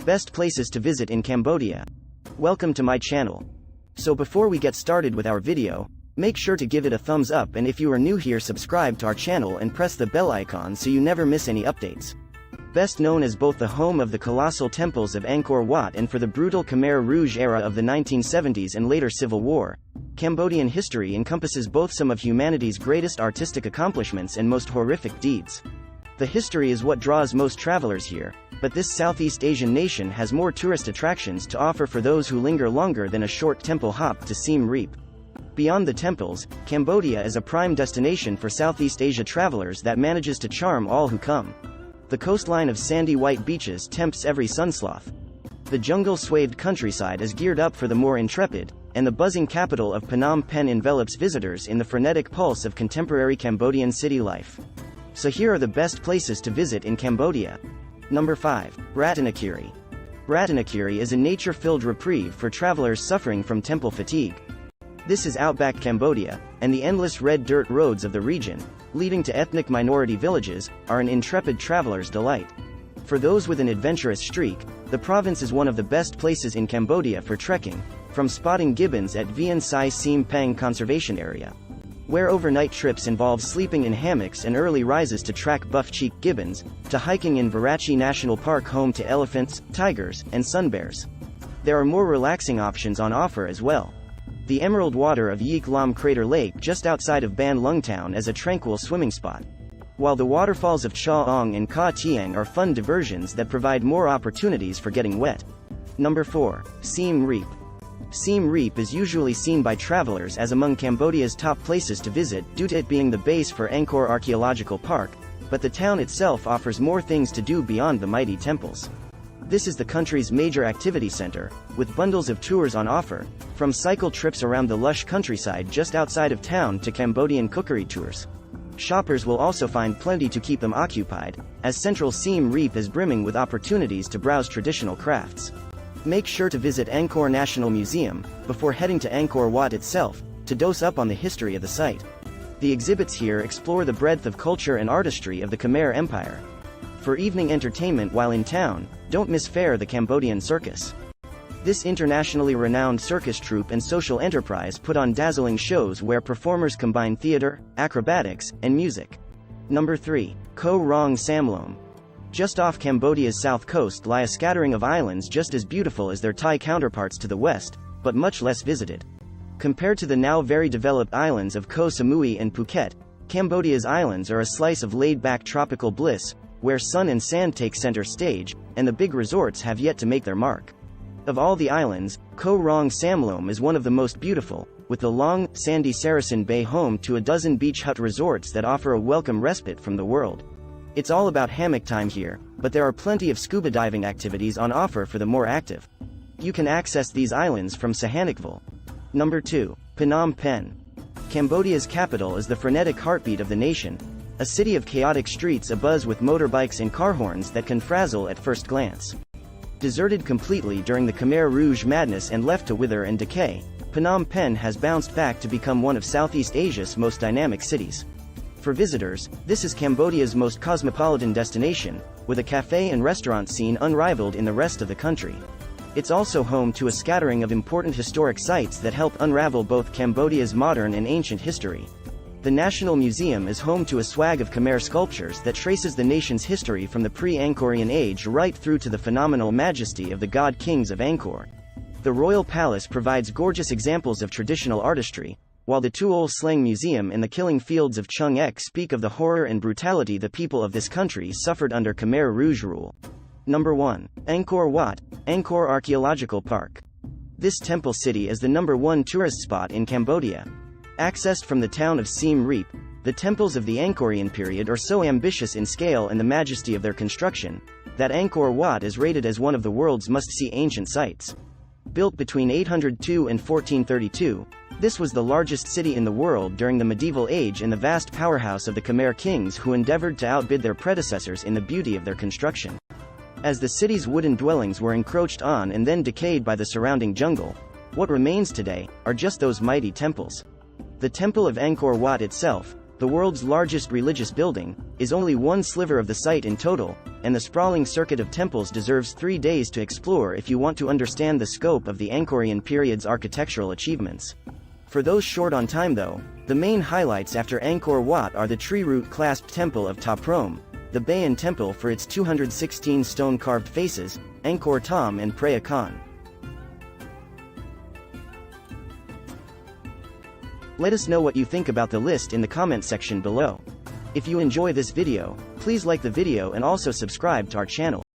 Best places to visit in Cambodia. Welcome to my channel. So before we get started with our video, make sure to give it a thumbs up, and if you are new here, subscribe to our channel and press the bell icon so you never miss any updates. Best known as both the home of the colossal temples of Angkor Wat and for the brutal Khmer Rouge era of the 1970s and later civil war, Cambodian history encompasses both some of humanity's greatest artistic accomplishments and most horrific deeds. The history is what draws most travelers here, but this Southeast Asian nation has more tourist attractions to offer for those who linger longer than a short temple hop to Siem Reap. Beyond the temples, Cambodia is a prime destination for Southeast Asia travelers that manages to charm all who come. The coastline of sandy white beaches tempts every sunsloth. The jungle-swathed countryside is geared up for the more intrepid, and the buzzing capital of Phnom Penh envelops visitors in the frenetic pulse of contemporary Cambodian city life. So here are the best places to visit in Cambodia. Number 5. Rattanakkiri. Rattanakkiri is a nature-filled reprieve for travelers suffering from temple fatigue. This is outback Cambodia, and the endless red dirt roads of the region, leading to ethnic minority villages, are an intrepid traveler's delight. For those with an adventurous streak, the province is one of the best places in Cambodia for trekking, from spotting gibbons at Vien Sai Sim Pang Conservation Area, where overnight trips involve sleeping in hammocks and early rises to track buff-cheeked gibbons, to hiking in Virachi National Park, home to elephants, tigers, and sun bears. There are more relaxing options on offer as well. The emerald water of Yeek Lam Crater Lake just outside of Ban Lung Town is a tranquil swimming spot, while the waterfalls of Cha Ong and Ka Tiang are fun diversions that provide more opportunities for getting wet. Number 4. Siem Reap. Siem Reap is usually seen by travelers as among Cambodia's top places to visit due to it being the base for Angkor Archaeological Park, but the town itself offers more things to do beyond the mighty temples. This is the country's major activity center, with bundles of tours on offer, from cycle trips around the lush countryside just outside of town to Cambodian cookery tours. Shoppers will also find plenty to keep them occupied, as central Siem Reap is brimming with opportunities to browse traditional crafts. Make sure to visit Angkor National Museum, before heading to Angkor Wat itself, to dose up on the history of the site. The exhibits here explore the breadth of culture and artistry of the Khmer Empire. For evening entertainment while in town, don't miss Fair the Cambodian Circus. This internationally renowned circus troupe and social enterprise put on dazzling shows where performers combine theater, acrobatics, and music. Number 3. Koh Rong Samloem. Just off Cambodia's south coast lie a scattering of islands just as beautiful as their Thai counterparts to the west, but much less visited. Compared to the now very developed islands of Koh Samui and Phuket, Cambodia's islands are a slice of laid-back tropical bliss, where sun and sand take center stage, and the big resorts have yet to make their mark. Of all the islands, Koh Rong Samloem is one of the most beautiful, with the long, sandy Sarasan Bay home to a dozen beach hut resorts that offer a welcome respite from the world. It's all about hammock time here, but there are plenty of scuba diving activities on offer for the more active. You can access these islands from Sihanoukville. Number 2. Phnom Penh. Cambodia's capital is the frenetic heartbeat of the nation, a city of chaotic streets abuzz with motorbikes and car horns that can frazzle at first glance. Deserted completely during the Khmer Rouge madness and left to wither and decay, Phnom Penh has bounced back to become one of Southeast Asia's most dynamic cities. For visitors, this is Cambodia's most cosmopolitan destination, with a cafe and restaurant scene unrivaled in the rest of the country. It's also home to a scattering of important historic sites that help unravel both Cambodia's modern and ancient history. The National Museum is home to a swag of Khmer sculptures that traces the nation's history from the pre-Angkorian age right through to the phenomenal majesty of the god-kings of Angkor. The Royal Palace provides gorgeous examples of traditional artistry, while the Tuol Sleng Museum and the killing fields of Chung Ek speak of the horror and brutality the people of this country suffered under Khmer Rouge rule. Number 1. Angkor Wat, Angkor Archaeological Park. This temple city is the number 1 tourist spot in Cambodia. Accessed from the town of Siem Reap, the temples of the Angkorian period are so ambitious in scale and the majesty of their construction, that Angkor Wat is rated as one of the world's must-see ancient sites. Built between 802 and 1432, this was the largest city in the world during the medieval age and the vast powerhouse of the Khmer kings who endeavored to outbid their predecessors in the beauty of their construction. As the city's wooden dwellings were encroached on and then decayed by the surrounding jungle, what remains today are just those mighty temples. The Temple of Angkor Wat itself, the world's largest religious building, is only one sliver of the site in total, and the sprawling circuit of temples deserves 3 days to explore if you want to understand the scope of the Angkorian period's architectural achievements. For those short on time though, the main highlights after Angkor Wat are the tree-root clasped temple of Ta Prohm, the Bayon temple for its 216 stone-carved faces, Angkor Thom and Preah Khan. Let us know what you think about the list in the comment section below. If you enjoy this video, please like the video and also subscribe to our channel.